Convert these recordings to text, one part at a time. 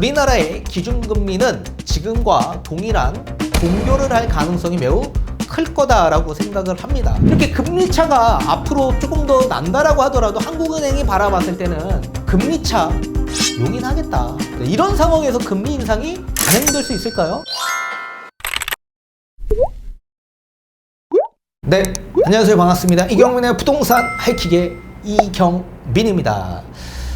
우리나라의 기준금리는 지금과 동일한 동결을 할 가능성이 매우 클 거다라고 생각을 합니다. 이렇게 금리차가 앞으로 조금 더 난다라고 하더라도 한국은행이 바라봤을 때는 금리차 용인하겠다. 이런 상황에서 금리 인상이 단행될 수 있을까요? 네, 안녕하세요. 반갑습니다. 이경민의 부동산 하이킥의 이경민입니다.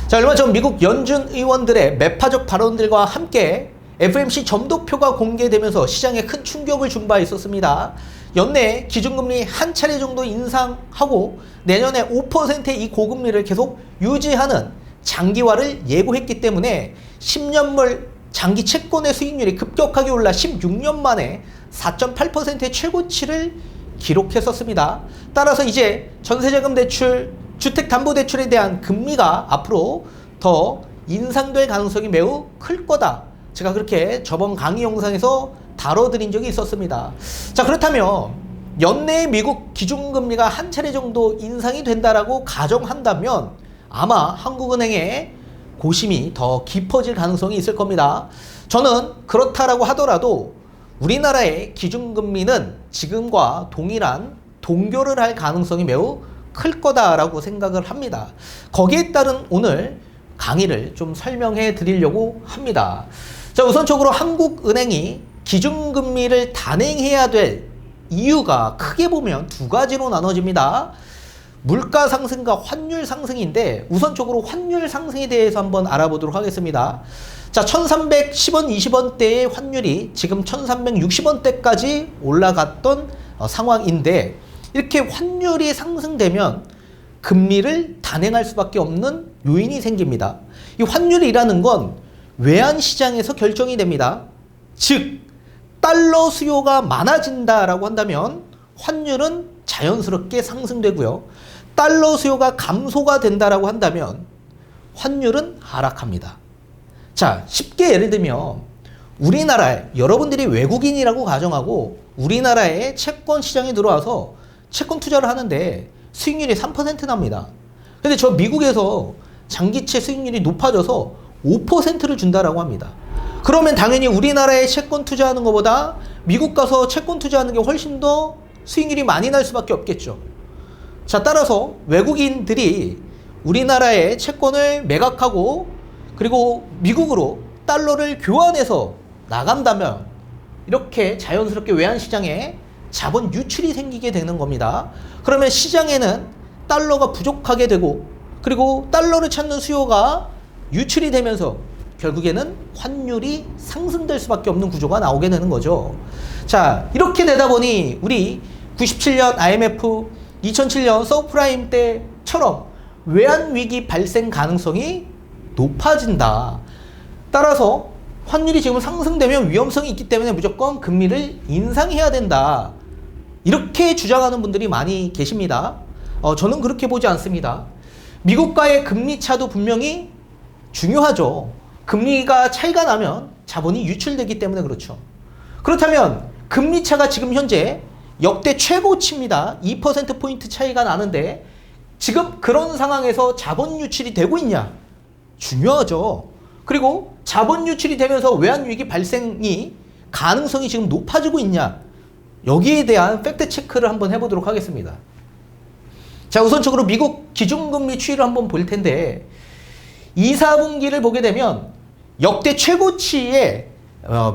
자, 얼마 전 미국 연준 의원들의 매파적 발언들과 함께 FOMC 점도표가 공개되면서 시장에 큰 충격을 준 바 있었습니다. 연내 기준금리 한 차례 정도 인상하고 내년에 5%의 이 고금리를 계속 유지하는 장기화를 예고했기 때문에 10년물 장기 채권의 수익률이 급격하게 올라 16년 만에 4.8%의 최고치를 기록했었습니다. 따라서 이제 전세자금 대출, 주택담보대출에 대한 금리가 앞으로 더 인상될 가능성이 매우 클 거다. 제가 그렇게 저번 강의 영상에서 다뤄드린 적이 있었습니다. 자, 그렇다면 연내에 미국 기준금리가 한 차례 정도 인상이 된다라고 가정한다면 아마 한국은행의 고심이 더 깊어질 가능성이 있을 겁니다. 저는 그렇다라고 하더라도 우리나라의 기준금리는 지금과 동일한 동결을 할 가능성이 매우 클 거다라고 생각을 합니다. 거기에 따른 오늘 강의를 좀 설명해 드리려고 합니다. 자, 우선적으로 한국은행이 기준금리를 단행해야 될 이유가 크게 보면 두 가지로 나눠집니다. 물가 상승과 환율 상승인데 우선적으로 환율 상승에 대해서 한번 알아보도록 하겠습니다. 자, 1310원, 20원대의 환율이 지금 1360원대까지 올라갔던 상황인데 이렇게 환율이 상승되면 금리를 단행할 수밖에 없는 요인이 생깁니다. 이 환율이라는 건 외환시장에서 결정이 됩니다. 즉 달러 수요가 많아진다라고 한다면 환율은 자연스럽게 상승되고요. 달러 수요가 감소가 된다라고 한다면 환율은 하락합니다. 자, 쉽게 예를 들면 우리나라에 여러분들이 외국인이라고 가정하고 우리나라의 채권 시장에 들어와서 채권 투자를 하는데 수익률이 3% 납니다. 근데 저 미국에서 장기채 수익률이 높아져서 5%를 준다라고 합니다. 그러면 당연히 우리나라에 채권 투자하는 것보다 미국 가서 채권 투자하는 게 훨씬 더 수익률이 많이 날 수밖에 없겠죠. 자, 따라서 외국인들이 우리나라의 채권을 매각하고 그리고 미국으로 달러를 교환해서 나간다면 이렇게 자연스럽게 외환시장에 자본 유출이 생기게 되는 겁니다. 그러면 시장에는 달러가 부족하게 되고 그리고 달러를 찾는 수요가 유출이 되면서 결국에는 환율이 상승될 수밖에 없는 구조가 나오게 되는 거죠. 자, 이렇게 되다 보니 우리 97년 IMF, 2007년 서브프라임 때처럼 외환위기 발생 가능성이 높아진다. 따라서 환율이 지금 상승되면 위험성이 있기 때문에 무조건 금리를 인상해야 된다. 이렇게 주장하는 분들이 많이 계십니다. 저는 그렇게 보지 않습니다. 미국과의 금리 차도 분명히 중요하죠. 금리가 차이가 나면 자본이 유출되기 때문에 그렇죠. 그렇다면 금리 차가 지금 현재 역대 최고치입니다. 2%포인트 차이가 나는데 지금 그런 상황에서 자본 유출이 되고 있냐? 중요하죠. 그리고 자본 유출이 되면서 외환위기 발생이 가능성이 지금 높아지고 있냐? 여기에 대한 팩트 체크를 한번 해보도록 하겠습니다. 자, 우선적으로 미국 기준금리 추이를 한번 볼 텐데 2, 4분기를 보게 되면 역대 최고치의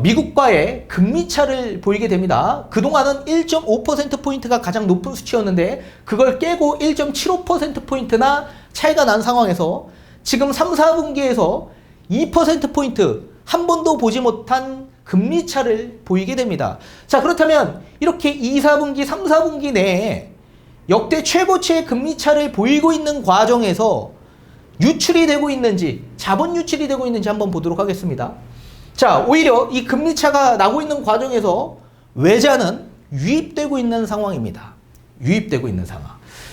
미국과의 금리차를 보이게 됩니다. 그동안은 1.5%포인트가 가장 높은 수치였는데 그걸 깨고 1.75%포인트나 차이가 난 상황에서 지금 3, 4분기에서 2%포인트 한 번도 보지 못한 금리차를 보이게 됩니다. 자, 그렇다면 이렇게 2, 4분기, 3, 4분기 내에 역대 최고치의 금리차를 보이고 있는 과정에서 유출이 되고 있는지, 자본 유출이 되고 있는지 한번 보도록 하겠습니다. 자, 오히려 이 금리차가 나고 있는 과정에서 외자는 유입되고 있는 상황입니다. 유입되고 있는 상황.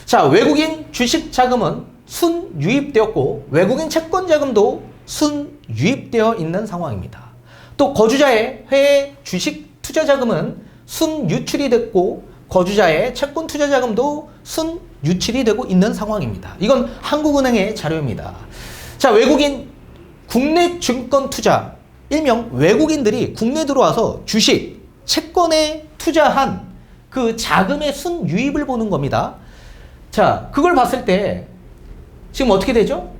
자, 외국인 주식 자금은 순 유입되었고 외국인 채권 자금도 순 유입되어 있는 상황입니다. 또 거주자의 해외 주식 투자 자금은 순 유출이 됐고 거주자의 채권 투자 자금도 순 유출이 되고 있는 상황입니다. 이건 한국은행의 자료입니다. 자, 외국인 국내 증권 투자 일명 외국인들이 국내 들어와서 주식, 채권에 투자한 그 자금의 순유입을 보는 겁니다. 자, 그걸 봤을 때 지금 어떻게 되죠?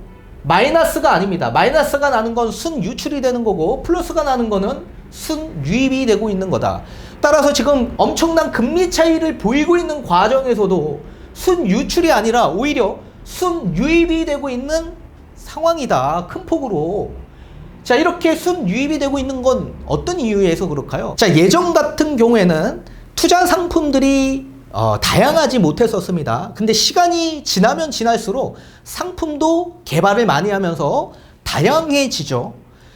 마이너스가 아닙니다. 마이너스가 나는 건 순유출이 되는 거고 플러스가 나는 거는 순유입이 되고 있는 거다. 따라서 지금 엄청난 금리 차이를 보이고 있는 과정에서도 순유출이 아니라 오히려 순유입이 되고 있는 상황이다. 큰 폭으로. 자, 이렇게 순유입이 되고 있는 건 어떤 이유에서 그럴까요? 자, 예전 같은 경우에는 투자 상품들이 다양하지 못했었습니다. 근데 시간이 지나면 지날수록 상품도 개발을 많이 하면서 다양해지죠.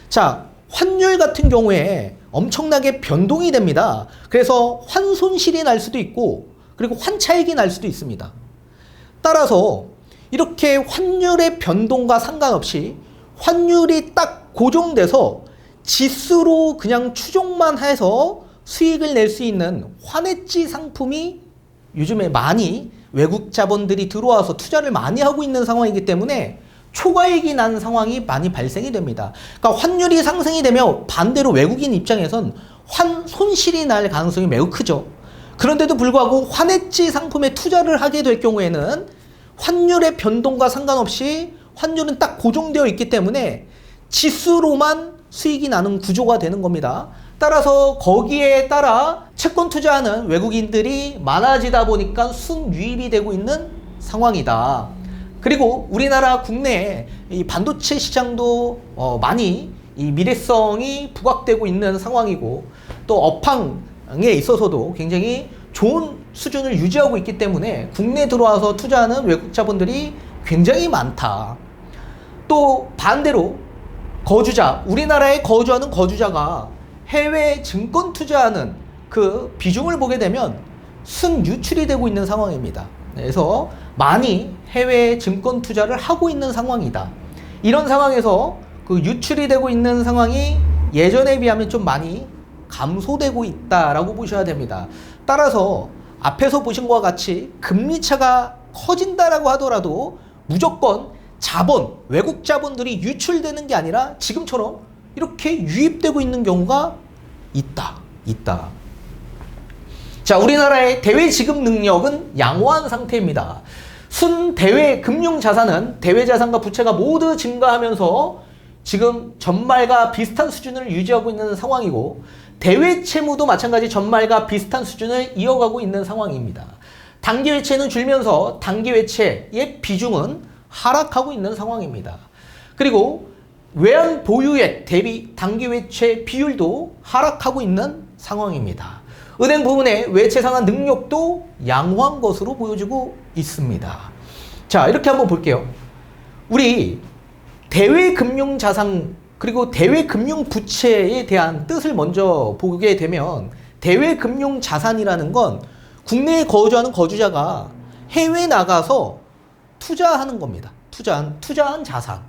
자, 환율 같은 경우에 엄청나게 변동이 됩니다. 그래서 환손실이 날 수도 있고 그리고 환차익이 날 수도 있습니다. 따라서 이렇게 환율의 변동과 상관없이 환율이 딱 고정돼서 지수로 그냥 추종만 해서 수익을 낼 수 있는 환해지 상품이 요즘에 많이 외국 자본들이 들어와서 투자를 많이 하고 있는 상황이기 때문에 초과이익이 나는 상황이 많이 발생이 됩니다. 그러니까 환율이 상승이 되면 반대로 외국인 입장에선 환손실이 날 가능성이 매우 크죠. 그런데도 불구하고 환해지 상품에 투자를 하게 될 경우에는 환율의 변동과 상관없이 환율은 딱 고정되어 있기 때문에 지수로만 수익이 나는 구조가 되는 겁니다. 따라서 거기에 따라 채권 투자하는 외국인들이 많아지다 보니까 순유입이 되고 있는 상황이다. 그리고 우리나라 국내 이 반도체 시장도 많이 이 미래성이 부각되고 있는 상황이고 또 업황에 있어서도 굉장히 좋은 수준을 유지하고 있기 때문에 국내에 들어와서 투자하는 외국 자본들이 굉장히 많다. 또 반대로 거주자, 우리나라에 거주하는 거주자가 해외 증권 투자하는 그 비중을 보게 되면 순유출이 되고 있는 상황입니다. 그래서 많이 해외 증권 투자를 하고 있는 상황이다. 이런 상황에서 그 유출이 되고 있는 상황이 예전에 비하면 좀 많이 감소되고 있다라고 보셔야 됩니다. 따라서 앞에서 보신 것과 같이 금리 차가 커진다라고 하더라도 무조건 자본, 외국 자본들이 유출되는 게 아니라 지금처럼 이렇게 유입되고 있는 경우가 있다. 자, 우리나라의 대외 지급 능력은 양호한 상태입니다. 순 대외 금융 자산은 대외 자산과 부채가 모두 증가하면서 지금 전말과 비슷한 수준을 유지하고 있는 상황이고 대외 채무도 마찬가지 전말과 비슷한 수준을 이어가고 있는 상황입니다. 단기 외채는 줄면서 단기 외채의 비중은 하락하고 있는 상황입니다. 그리고 외환 보유액 대비 단기 외채 비율도 하락하고 있는 상황입니다. 은행 부문의 외채 상환 능력도 양호한 것으로 보여지고 있습니다. 자, 이렇게 한번 볼게요. 우리 대외 금융 자산 그리고 대외 금융 부채에 대한 뜻을 먼저 보게 되면 대외 금융 자산이라는 건 국내에 거주하는 거주자가 해외에 나가서 투자하는 겁니다. 투자한 자산.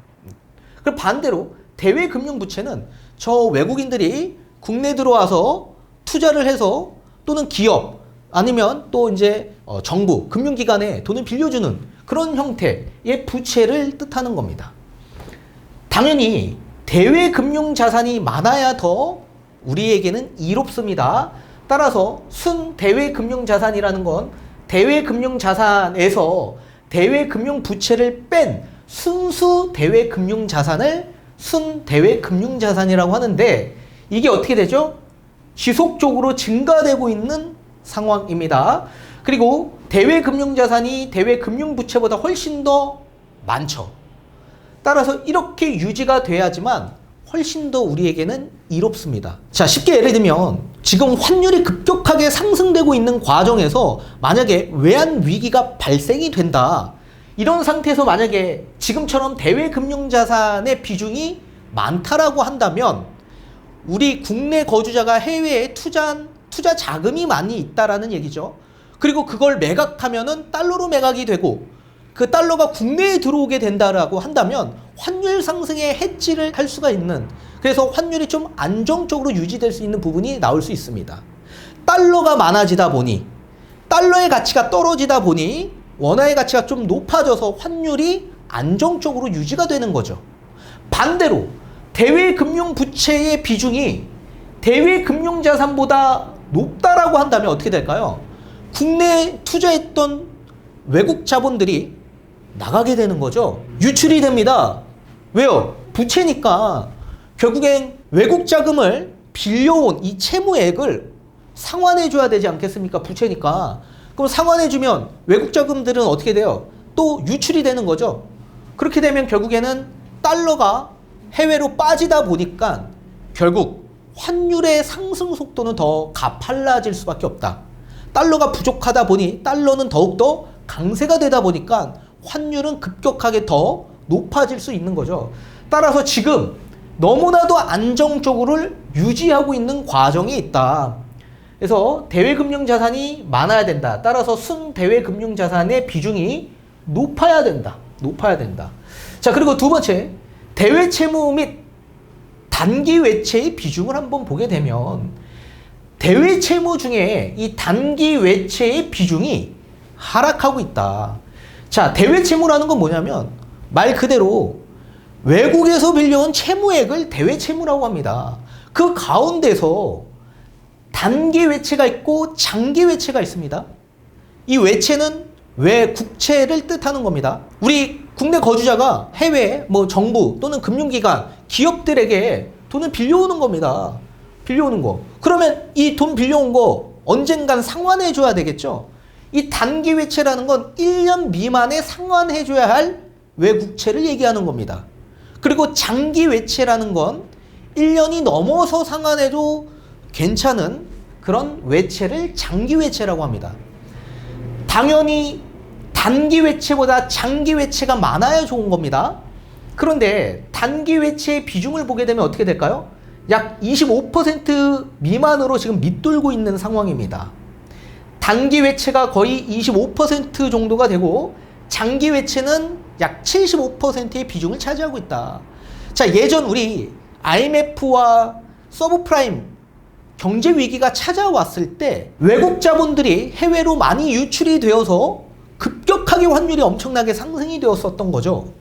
그리고 반대로 대외 금융 부채는 저 외국인들이 국내에 들어와서 투자를 해서 또는 기업 아니면 또 이제 정부, 금융기관에 돈을 빌려주는 그런 형태의 부채를 뜻하는 겁니다. 당연히 대외 금융 자산이 많아야 더 우리에게는 이롭습니다. 따라서 순 대외 금융 자산이라는 건 대외 금융 자산에서 대외 금융 부채를 뺀 순수 대외 금융 자산을 순 대외 금융 자산이라고 하는데 이게 어떻게 되죠? 지속적으로 증가되고 있는 상황입니다. 그리고 대외 금융 자산이 대외 금융 부채보다 훨씬 더 많죠. 따라서 이렇게 유지가 돼야지만 훨씬 더 우리에게는 이롭습니다. 자, 쉽게 예를 들면 지금 환율이 급격하게 상승되고 있는 과정에서 만약에 외환 위기가 발생이 된다. 이런 상태에서 만약에 지금처럼 대외 금융 자산의 비중이 많다라고 한다면 우리 국내 거주자가 해외에 투자한 투자 자금이 많이 있다라는 얘기죠. 그리고 그걸 매각하면은 달러로 매각이 되고 그 달러가 국내에 들어오게 된다라고 한다면 환율 상승에 해지를 할 수가 있는, 그래서 환율이 좀 안정적으로 유지될 수 있는 부분이 나올 수 있습니다. 달러가 많아지다 보니, 달러의 가치가 떨어지다 보니 원화의 가치가 좀 높아져서 환율이 안정적으로 유지가 되는 거죠. 반대로 대외 금융 부채의 비중이 대외 금융 자산보다 높다라고 한다면 어떻게 될까요? 국내에 투자했던 외국 자본들이 나가게 되는 거죠. 유출이 됩니다. 왜요? 부채니까 결국엔 외국 자금을 빌려온 이 채무액을 상환해 줘야 되지 않겠습니까? 부채니까. 그럼 상환해 주면 외국 자금들은 어떻게 돼요? 또 유출이 되는 거죠. 그렇게 되면 결국에는 달러가 해외로 빠지다 보니까 결국 환율의 상승 속도는 더 가팔라질 수밖에 없다. 달러가 부족하다 보니 달러는 더욱더 강세가 되다 보니까 환율은 급격하게 더 높아질 수 있는 거죠. 따라서 지금 너무나도 안정적으로 유지하고 있는 과정이 있다. 그래서 대외금융자산이 많아야 된다. 따라서 순대외금융자산의 비중이 높아야 된다. 높아야 된다. 자, 그리고 두 번째, 대외채무 및 단기외채의 비중을 한번 보게 되면 대외채무 중에 이 단기외채의 비중이 하락하고 있다. 자, 대외채무라는 건 뭐냐면 말 그대로 외국에서 빌려온 채무액을 대외채무라고 합니다. 그 가운데서 단기 외채가 있고 장기 외채가 있습니다. 이 외채는 외국채를 뜻하는 겁니다. 우리 국내 거주자가 해외 정부 또는 금융기관, 기업들에게 돈을 빌려오는 겁니다. 빌려오는 거. 그러면 이 돈 빌려온 거 언젠간 상환해 줘야 되겠죠. 이 단기 외채라는 건 1년 미만에 상환해 줘야 할 외국채를 얘기하는 겁니다. 그리고 장기 외채라는 건 1년이 넘어서 상환해도 괜찮은 그런 외채를 장기 외채라고 합니다. 당연히 단기 외채보다 장기 외채가 많아야 좋은 겁니다. 그런데 단기 외채의 비중을 보게 되면 어떻게 될까요? 약 25% 미만으로 지금 밑돌고 있는 상황입니다. 단기 외채가 거의 25% 정도가 되고 장기 외채는 약 75%의 비중을 차지하고 있다. 자, 예전 우리 IMF와 서브프라임 경제 위기가 찾아왔을 때 외국 자본들이 해외로 많이 유출이 되어서 급격하게 환율이 엄청나게 상승이 되었었던 거죠.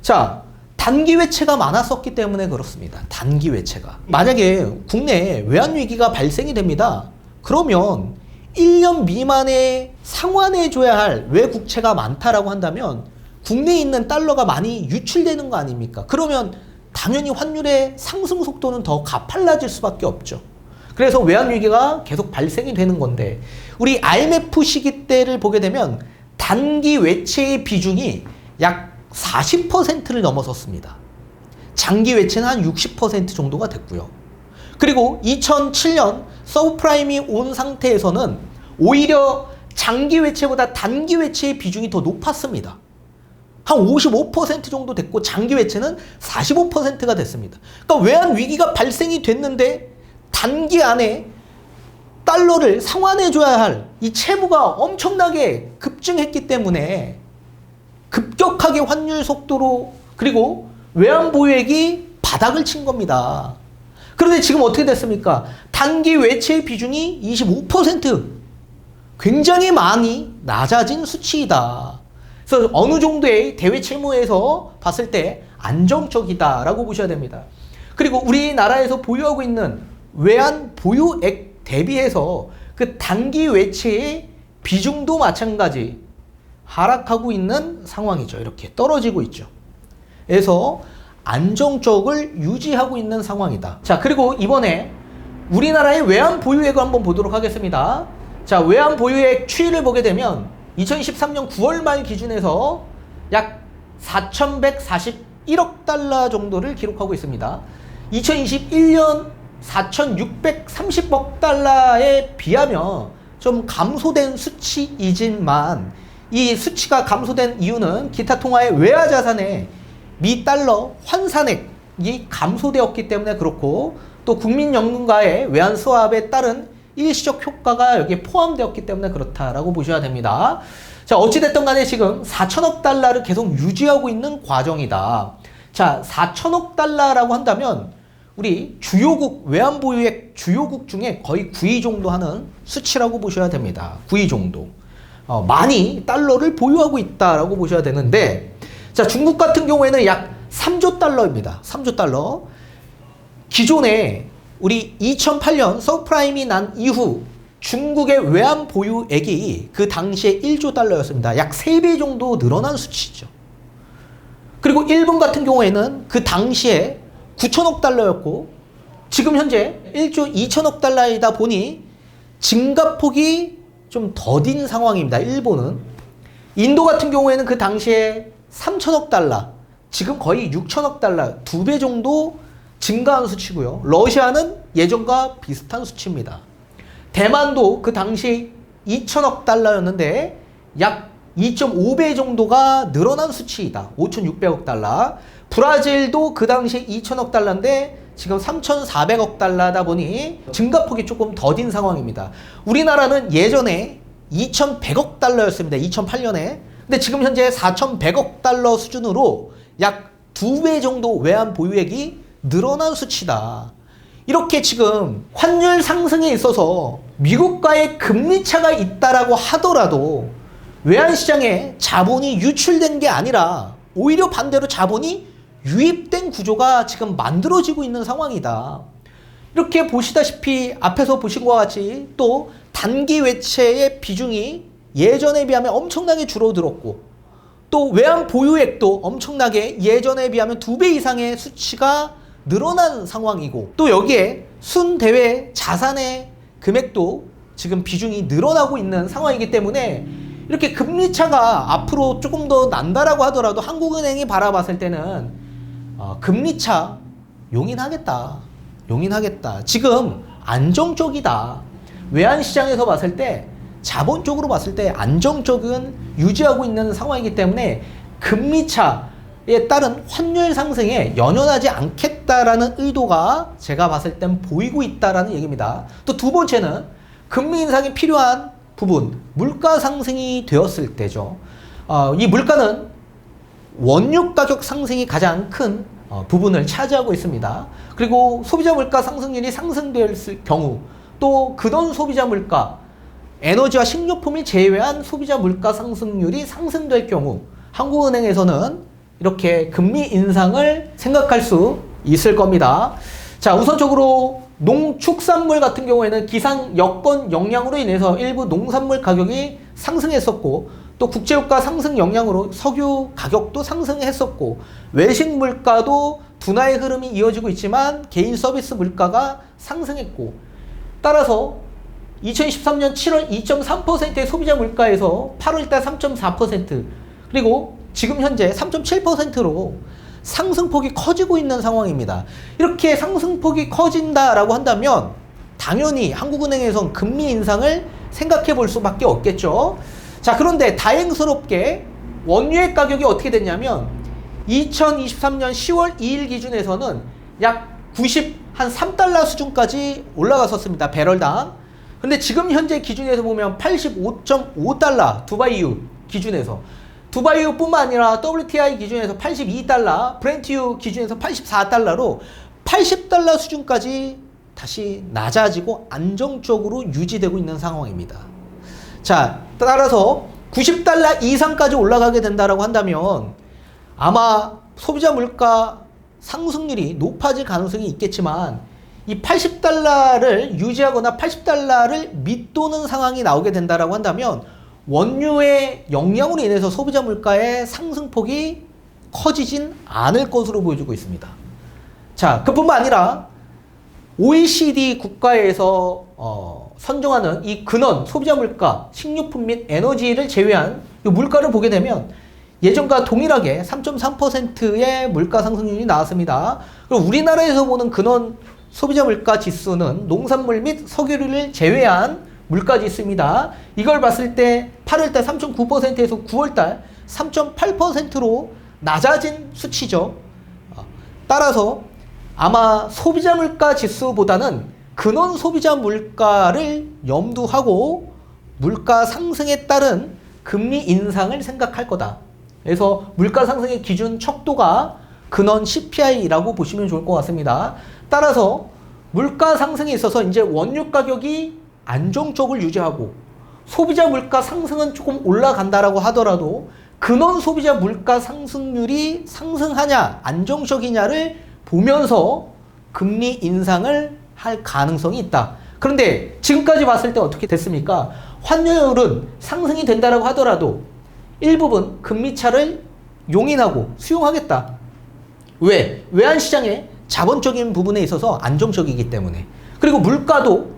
자, 단기 외채가 많았었기 때문에 그렇습니다. 단기 외채가. 만약에 국내에 외환 위기가 발생이 됩니다. 그러면 1년 미만에 상환해 줘야 할 외국채가 많다라고 한다면 국내에 있는 달러가 많이 유출되는 거 아닙니까? 그러면 당연히 환율의 상승 속도는 더 가팔라질 수밖에 없죠. 그래서 외환 위기가 계속 발생이 되는 건데 우리 IMF 시기 때를 보게 되면 단기 외채의 비중이 약 40%를 넘어섰습니다. 장기 외채는 한 60% 정도가 됐고요. 그리고 2007년 서브프라임이 온 상태에서는 오히려 장기 외채보다 단기 외채의 비중이 더 높았습니다. 한 55% 정도 됐고 장기 외채는 45%가 됐습니다. 그러니까 외환 위기가 발생이 됐는데 단기 안에 달러를 상환해줘야 할 이 채무가 엄청나게 급증했기 때문에 급격하게 환율 속도로 그리고 외환 보유액이 바닥을 친 겁니다. 그런데 지금 어떻게 됐습니까? 단기 외채의 비중이 25%. 굉장히 많이 낮아진 수치이다. 그래서 어느 정도의 대외 채무에서 봤을 때 안정적이다라고 보셔야 됩니다. 그리고 우리나라에서 보유하고 있는 외환 보유액 대비해서 그 단기 외채의 비중도 마찬가지 하락하고 있는 상황이죠. 이렇게 떨어지고 있죠. 그래서 안정적을 유지하고 있는 상황이다. 자, 그리고 이번에 우리나라의 외환 보유액을 한번 보도록 하겠습니다. 자, 외환 보유액 추이를 보게 되면 2023년 9월 말 기준에서 약 4,141억 달러 정도를 기록하고 있습니다. 2021년 4,630억 달러에 비하면 좀 감소된 수치이지만 이 수치가 감소된 이유는 기타 통화의 외화 자산의 미 달러 환산액이 감소되었기 때문에 그렇고 또 국민연금과의 외환 수합에 따른 일시적 효과가 여기에 포함되었기 때문에 그렇다라고 보셔야 됩니다. 자, 어찌됐든 간에 지금 4천억 달러를 계속 유지하고 있는 과정이다. 자, 4천억 달러라고 한다면 우리 주요국, 외환보유액 주요국 중에 거의 9위 정도 하는 수치라고 보셔야 됩니다. 9위 정도. 많이 달러를 보유하고 있다라고 보셔야 되는데 자, 중국 같은 경우에는 약 3조 달러입니다. 3조 달러. 기존에 우리 2008년 서프라임이 난 이후 중국의 외환 보유액이 그 당시에 1조 달러였습니다. 약 3배 정도 늘어난 수치죠. 그리고 일본 같은 경우에는 그 당시에 9천억 달러였고 지금 현재 1조 2천억 달러이다 보니 증가폭이 좀 더딘 상황입니다. 일본은. 인도 같은 경우에는 그 당시에 3천억 달러, 지금 거의 6천억 달러, 2배 정도 증가한 수치고요. 러시아는 예전과 비슷한 수치입니다. 대만도 그 당시 2천억 달러였는데 약 2.5배 정도가 늘어난 수치이다. 5,600억 달러. 브라질도 그 당시 2천억 달러인데 지금 3,400억 달러다 보니 증가폭이 조금 더딘 상황입니다. 우리나라는 예전에 2,100억 달러였습니다. 2008년에. 근데 지금 현재 4,100억 달러 수준으로 약 2배 정도 외환 보유액이 늘어난 수치다. 이렇게 지금 환율 상승에 있어서 미국과의 금리 차가 있다라고 하더라도 외환시장에 자본이 유출된 게 아니라 오히려 반대로 자본이 유입된 구조가 지금 만들어지고 있는 상황이다. 이렇게 보시다시피 앞에서 보신 것과 같이 또 단기 외채의 비중이 예전에 비하면 엄청나게 줄어들었고 또 외환 보유액도 엄청나게 예전에 비하면 2배 이상의 수치가 늘어난 상황이고 또 여기에 순대외 자산의 금액도 지금 비중이 늘어나고 있는 상황이기 때문에 이렇게 금리차가 앞으로 조금 더 난다라고 하더라도 한국은행이 바라봤을 때는 금리차 용인하겠다. 지금 안정적이다. 외환시장에서 봤을 때 자본적으로 봤을 때 안정적은 유지하고 있는 상황이기 때문에 금리차에 따른 환율 상승에 연연하지 않겠다라는 의도가 제가 봤을 땐 보이고 있다라는 얘기입니다. 또 두 번째는 금리 인상이 필요한 부분, 물가 상승이 되었을 때죠. 이 물가는 원유 가격 상승이 가장 큰 부분을 차지하고 있습니다. 그리고 소비자 물가 상승률이 상승될 경우 또 근원 소비자 물가, 에너지와 식료품을 제외한 소비자 물가 상승률이 상승될 경우 한국은행에서는 이렇게 금리 인상을 생각할 수 있을 겁니다. 자, 우선적으로 농축산물 같은 경우에는 기상 여건 영향으로 인해서 일부 농산물 가격이 상승했었고 또 국제유가 상승 영향으로 석유 가격도 상승했었고 외식 물가도 둔화의 흐름이 이어지고 있지만 개인 서비스 물가가 상승했고 따라서 2023년 7월 2.3%의 소비자 물가에서 8월달 3.4% 그리고 지금 현재 3.7%로 상승폭이 커지고 있는 상황입니다. 이렇게 상승폭이 커진다라고 한다면 당연히 한국은행에선 금리 인상을 생각해 볼 수밖에 없겠죠. 자, 그런데 다행스럽게 원유의 가격이 어떻게 됐냐면 2023년 10월 2일 기준에서는 약 93달러 수준까지 올라갔었습니다. 배럴당. 근데 지금 현재 기준에서 보면 85.5달러 두바이유 기준에서 두바이유 뿐만 아니라 WTI 기준에서 82달러, 브렌트유 기준에서 84달러로 80달러 수준까지 다시 낮아지고 안정적으로 유지되고 있는 상황입니다. 자, 따라서 90달러 이상까지 올라가게 된다라고 한다면 아마 소비자 물가 상승률이 높아질 가능성이 있겠지만 이 80달러를 유지하거나 80달러를 밑도는 상황이 나오게 된다라고 한다면 원유의 영향으로 인해서 소비자 물가의 상승폭이 커지진 않을 것으로 보여지고 있습니다. 자, 그뿐만 아니라 OECD 국가에서 선정하는 이 근원 소비자 물가, 식료품 및 에너지를 제외한 이 물가를 보게 되면 예전과 동일하게 3.3%의 물가 상승률이 나왔습니다. 그리고 우리나라에서 보는 근원 소비자 물가 지수는 농산물 및 석유를 제외한 물가 지수입니다. 이걸 봤을 때 8월달 3.9%에서 9월달 3.8%로 낮아진 수치죠. 따라서 아마 소비자 물가 지수보다는 근원 소비자 물가를 염두하고 물가 상승에 따른 금리 인상을 생각할 거다. 그래서 물가 상승의 기준 척도가 근원 CPI라고 보시면 좋을 것 같습니다. 따라서 물가 상승에 있어서 이제 원유 가격이 안정적을 유지하고 소비자 물가 상승은 조금 올라간다라고 하더라도 근원 소비자 물가 상승률이 상승하냐 안정적이냐를 보면서 금리 인상을 할 가능성이 있다. 그런데 지금까지 봤을 때 어떻게 됐습니까? 환율은 상승이 된다라고 하더라도 일부분 금리 차를 용인하고 수용하겠다. 왜? 외환시장의 자본적인 부분에 있어서 안정적이기 때문에. 그리고 물가도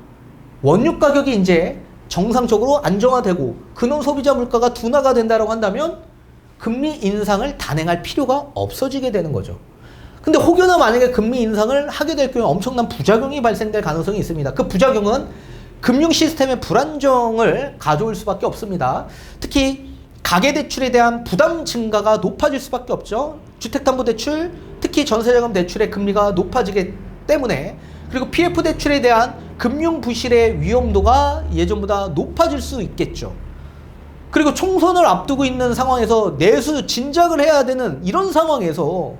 원유 가격이 이제 정상적으로 안정화되고 근원 소비자 물가가 둔화가 된다고 한다면 금리 인상을 단행할 필요가 없어지게 되는 거죠. 근데 혹여나 만약에 금리 인상을 하게 될 경우에 엄청난 부작용이 발생될 가능성이 있습니다. 그 부작용은 금융 시스템의 불안정을 가져올 수밖에 없습니다. 특히 가계대출에 대한 부담 증가가 높아질 수밖에 없죠. 주택담보대출, 특히 전세자금 대출의 금리가 높아지기 때문에, 그리고 PF 대출에 대한 금융 부실의 위험도가 예전보다 높아질 수 있겠죠. 그리고 총선을 앞두고 있는 상황에서 내수 진작을 해야 되는 이런 상황에서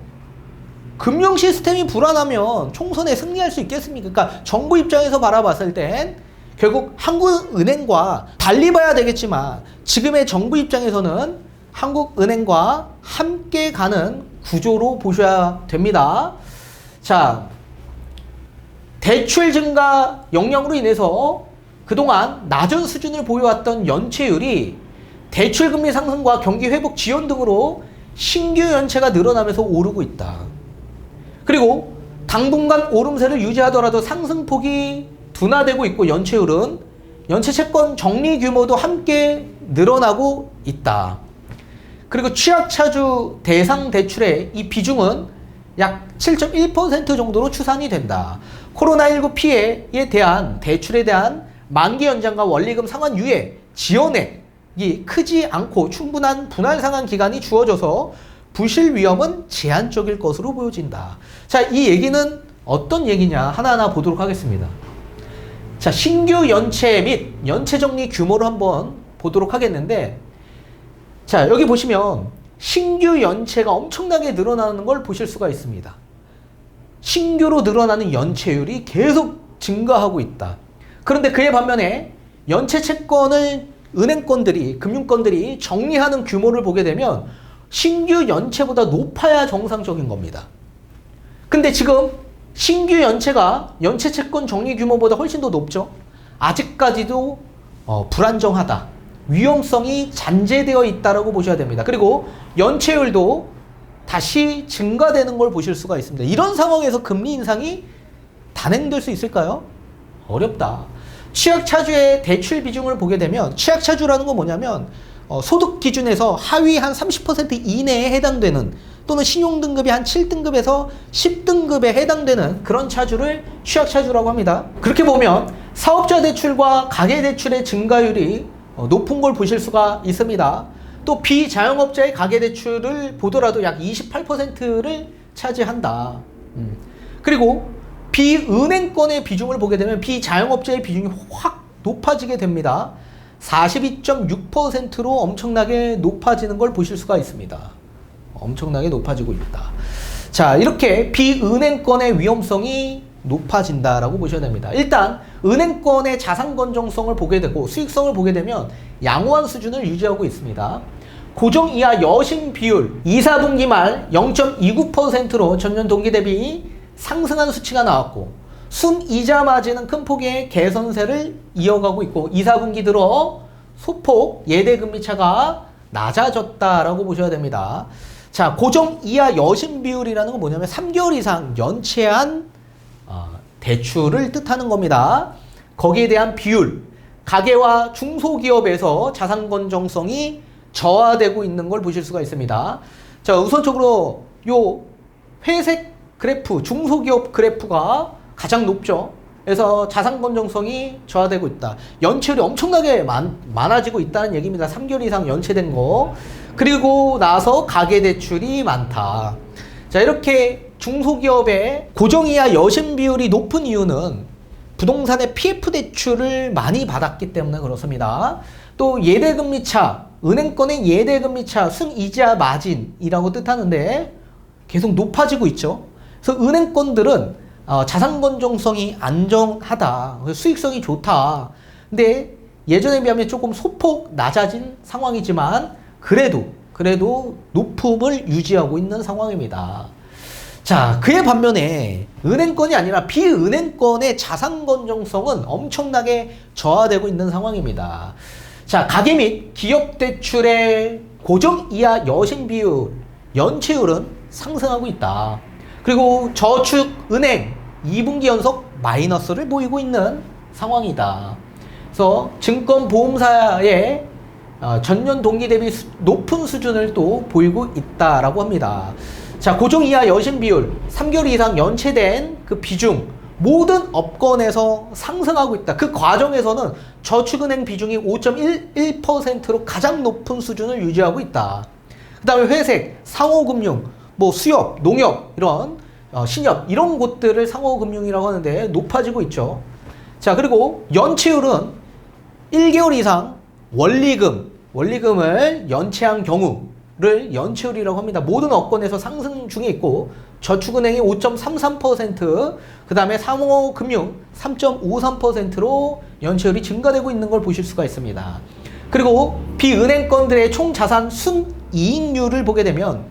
금융 시스템이 불안하면 총선에 승리할 수 있겠습니까? 그러니까 정부 입장에서 바라봤을 땐 결국 한국은행과 달리 봐야 되겠지만 지금의 정부 입장에서는 한국은행과 함께 가는 구조로 보셔야 됩니다. 자, 대출 증가 영향으로 인해서 그동안 낮은 수준을 보여왔던 연체율이 대출금리 상승과 경기 회복 지연 등으로 신규 연체가 늘어나면서 오르고 있다. 그리고 당분간 오름세를 유지하더라도 상승폭이 둔화되고 있고 연체율은 연체 채권 정리 규모도 함께 늘어나고 있다. 그리고 취약차주 대상 대출의 이 비중은 약 7.1% 정도로 추산이 된다. 코로나19 피해에 대한 대출에 대한 만기 연장과 원리금 상환 유예, 지연액이 크지 않고 충분한 분할 상환 기간이 주어져서 부실 위험은 제한적일 것으로 보여진다. 자, 이 얘기는 어떤 얘기냐 하나하나 보도록 하겠습니다. 자, 신규 연체 및 연체 정리 규모를 한번 보도록 하겠는데, 자, 여기 보시면 신규 연체가 엄청나게 늘어나는 걸 보실 수가 있습니다. 신규로 늘어나는 연체율이 계속 증가하고 있다. 그런데 그에 반면에 연체 채권을 은행권들이, 금융권들이 정리하는 규모를 보게 되면 신규 연체보다 높아야 정상적인 겁니다. 근데 지금 신규 연체가 연체 채권 정리 규모보다 훨씬 더 높죠. 아직까지도 불안정하다. 위험성이 잠재되어 있다라고 보셔야 됩니다. 그리고 연체율도 다시 증가되는 걸 보실 수가 있습니다. 이런 상황에서 금리 인상이 단행될 수 있을까요? 어렵다. 취약차주의 대출 비중을 보게 되면, 취약차주라는 건 뭐냐면 소득 기준에서 하위 한 30% 이내에 해당되는, 또는 신용등급이 한 7등급에서 10등급에 해당되는 그런 차주를 취약차주라고 합니다. 그렇게 보면 사업자 대출과 가계대출의 증가율이 높은 걸 보실 수가 있습니다. 또 비자영업자의 가계대출을 보더라도 약 28%를 차지한다. 그리고 비은행권의 비중을 보게 되면 비자영업자의 비중이 확 높아지게 됩니다. 42.6%로 엄청나게 높아지는 걸 보실 수가 있습니다. 엄청나게 높아지고 있다. 자, 이렇게 비은행권의 위험성이 높아진다라고 보셔야 됩니다. 일단 은행권의 자산 건전성을 보게 되고 수익성을 보게 되면 양호한 수준을 유지하고 있습니다. 고정 이하 여신 비율 2, 4분기 말 0.29%로 전년 동기 대비 상승한 수치가 나왔고, 순이자 마진은 큰 폭의 개선세를 이어가고 있고 2, 4분기 들어 소폭 예대금리 차가 낮아졌다라고 보셔야 됩니다. 자, 고정 이하 여신 비율이라는 건 뭐냐면 3개월 이상 연체한 대출을 뜻하는 겁니다. 거기에 대한 비율, 가계와 중소기업에서 자산 건전성이 저하되고 있는 걸 보실 수가 있습니다. 자, 우선적으로 요 회색 그래프, 중소기업 그래프가 가장 높죠. 그래서 자산 건전성이 저하되고 있다. 연체율이 엄청나게 많아지고 있다는 얘기입니다. 3개월 이상 연체된 거. 그리고 나서 가계대출이 많다. 자, 이렇게 중소기업의 고정이하 여신 비율이 높은 이유는 부동산의 PF 대출을 많이 받았기 때문에 그렇습니다. 또 예대금리차, 은행권의 예대금리차, 순이자 마진이라고 뜻하는데 계속 높아지고 있죠. 그래서 은행권들은 자산 건전성이 안정하다, 수익성이 좋다. 근데 예전에 비하면 조금 소폭 낮아진 상황이지만 그래도 높음을 유지하고 있는 상황입니다. 자, 그에 반면에 은행권이 아니라 비은행권의 자산 건전성은 엄청나게 저하되고 있는 상황입니다. 자, 가계 및 기업 대출의 고정 이하 여신 비율, 연체율은 상승하고 있다. 그리고 저축 은행 2분기 연속 마이너스를 보이고 있는 상황이다. 그래서 증권보험사의 전년 동기 대비 높은 수준을 또 보이고 있다라고 합니다. 자, 고정 이하 여신 비율 3개월 이상 연체된 그 비중 모든 업권에서 상승하고 있다. 그 과정에서는 저축은행 비중이 5.11%로 가장 높은 수준을 유지하고 있다. 그 다음에 회색, 상호금융, 뭐 수협, 농협 이런 신협 이런 곳들을 상호금융이라고 하는데 높아지고 있죠. 자, 그리고 연체율은 1개월 이상 원리금을 연체한 경우를 연체율이라고 합니다. 모든 업권에서 상승 중에 있고 저축은행이 5.33%, 그 다음에 상호금융 3.53%로 연체율이 증가되고 있는 걸 보실 수가 있습니다. 그리고 비은행권들의 총자산 순이익률을 보게 되면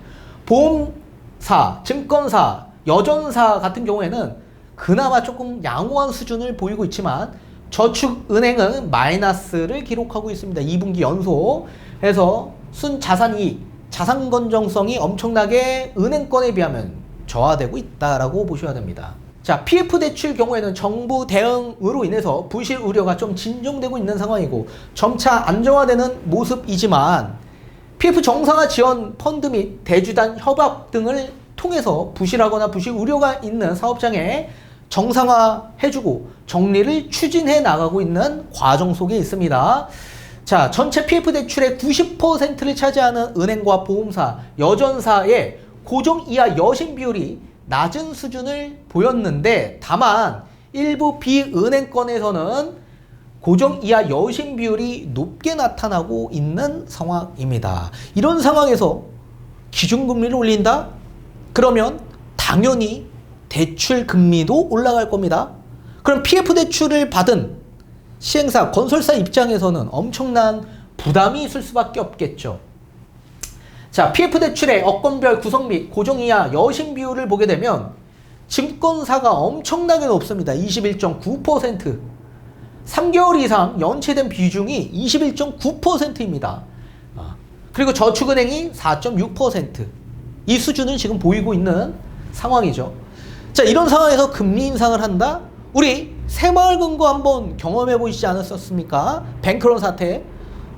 보험사, 증권사, 여전사 같은 경우에는 그나마 조금 양호한 수준을 보이고 있지만 저축은행은 마이너스를 기록하고 있습니다. 2분기 연속 해서 순자산이익, 자산 건전성이 엄청나게 은행권에 비하면 저하되고 있다라고 보셔야 됩니다. 자, PF 대출 경우에는 정부 대응으로 인해서 부실 우려가 좀 진정되고 있는 상황이고 점차 안정화되는 모습이지만 PF 정상화 지원 펀드 및 대주단 협약 등을 통해서 부실하거나 부실 우려가 있는 사업장에 정상화해주고 정리를 추진해 나가고 있는 과정 속에 있습니다. 자, 전체 PF 대출의 90%를 차지하는 은행과 보험사, 여전사의 고정 이하 여신 비율이 낮은 수준을 보였는데 다만 일부 비은행권에서는 고정 이하 여신 비율이 높게 나타나고 있는 상황입니다. 이런 상황에서 기준금리를 올린다? 그러면 당연히 대출 금리도 올라갈 겁니다. 그럼 PF 대출을 받은 시행사, 건설사 입장에서는 엄청난 부담이 있을 수밖에 없겠죠. 자, PF 대출의 업권별 구성 및 고정 이하 여신 비율을 보게 되면 증권사가 엄청나게 높습니다. 21.9%. 3개월 이상 연체된 비중이 21.9%입니다. 그리고 저축은행이 4.6%. 이 수준을 지금 보이고 있는 상황이죠. 자, 이런 상황에서 금리 인상을 한다? 우리 새마을금고 한번 경험해 보시지 않았었습니까? 뱅크런 사태.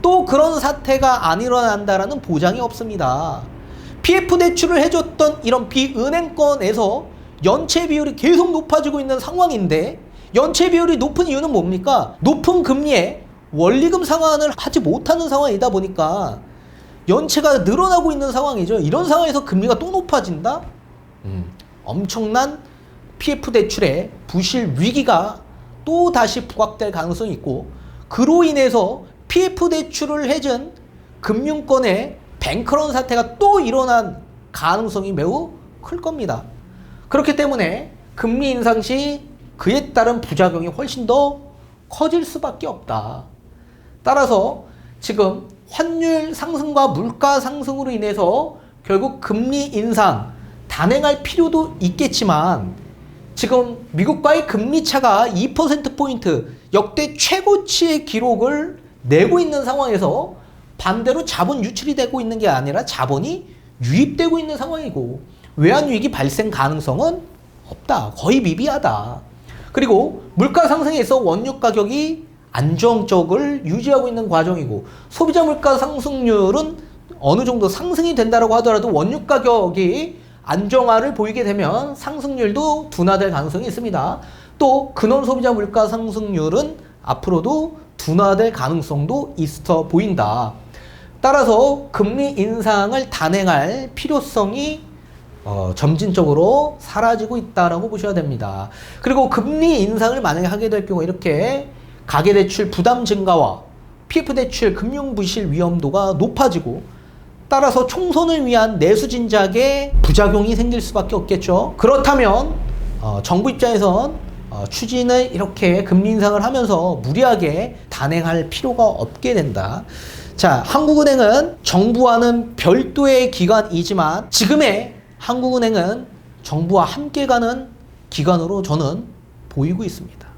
또 그런 사태가 안 일어난다라는 보장이 없습니다. PF 대출을 해줬던 이런 비은행권에서 연체 비율이 계속 높아지고 있는 상황인데 연체 비율이 높은 이유는 뭡니까? 높은 금리에 원리금 상환을 하지 못하는 상황이다 보니까 연체가 늘어나고 있는 상황이죠. 이런 상황에서 금리가 또 높아진다? 엄청난 PF 대출의 부실 위기가 또 다시 부각될 가능성이 있고 그로 인해서 PF 대출을 해준 금융권의 뱅크런 사태가 또 일어난 가능성이 매우 클 겁니다. 그렇기 때문에 금리 인상 시 그에 따른 부작용이 훨씬 더 커질 수밖에 없다. 따라서 지금 환율 상승과 물가 상승으로 인해서 결국 금리 인상 단행할 필요도 있겠지만 지금 미국과의 금리 차가 2%포인트 역대 최고치의 기록을 내고 있는 상황에서 반대로 자본 유출이 되고 있는 게 아니라 자본이 유입되고 있는 상황이고 외환위기 발생 가능성은 없다. 거의 미비하다. 그리고 물가 상승에 있어 원유 가격이 안정적을 유지하고 있는 과정이고 소비자 물가 상승률은 어느 정도 상승이 된다고 하더라도 원유 가격이 안정화를 보이게 되면 상승률도 둔화될 가능성이 있습니다. 또 근원 소비자 물가 상승률은 앞으로도 둔화될 가능성도 있어 보인다. 따라서 금리 인상을 단행할 필요성이 점진적으로 사라지고 있다라고 보셔야 됩니다. 그리고 금리 인상을 만약에 하게 될 경우 이렇게 가계대출 부담 증가와 PF 대출 금융 부실 위험도가 높아지고 따라서 총선을 위한 내수진작에 부작용이 생길 수밖에 없겠죠. 그렇다면 정부 입장에선 추진을 이렇게 금리 인상을 하면서 무리하게 단행할 필요가 없게 된다. 자, 한국은행은 정부와는 별도의 기관이지만 지금의 한국은행은 정부와 함께 가는 기관으로 저는 보이고 있습니다.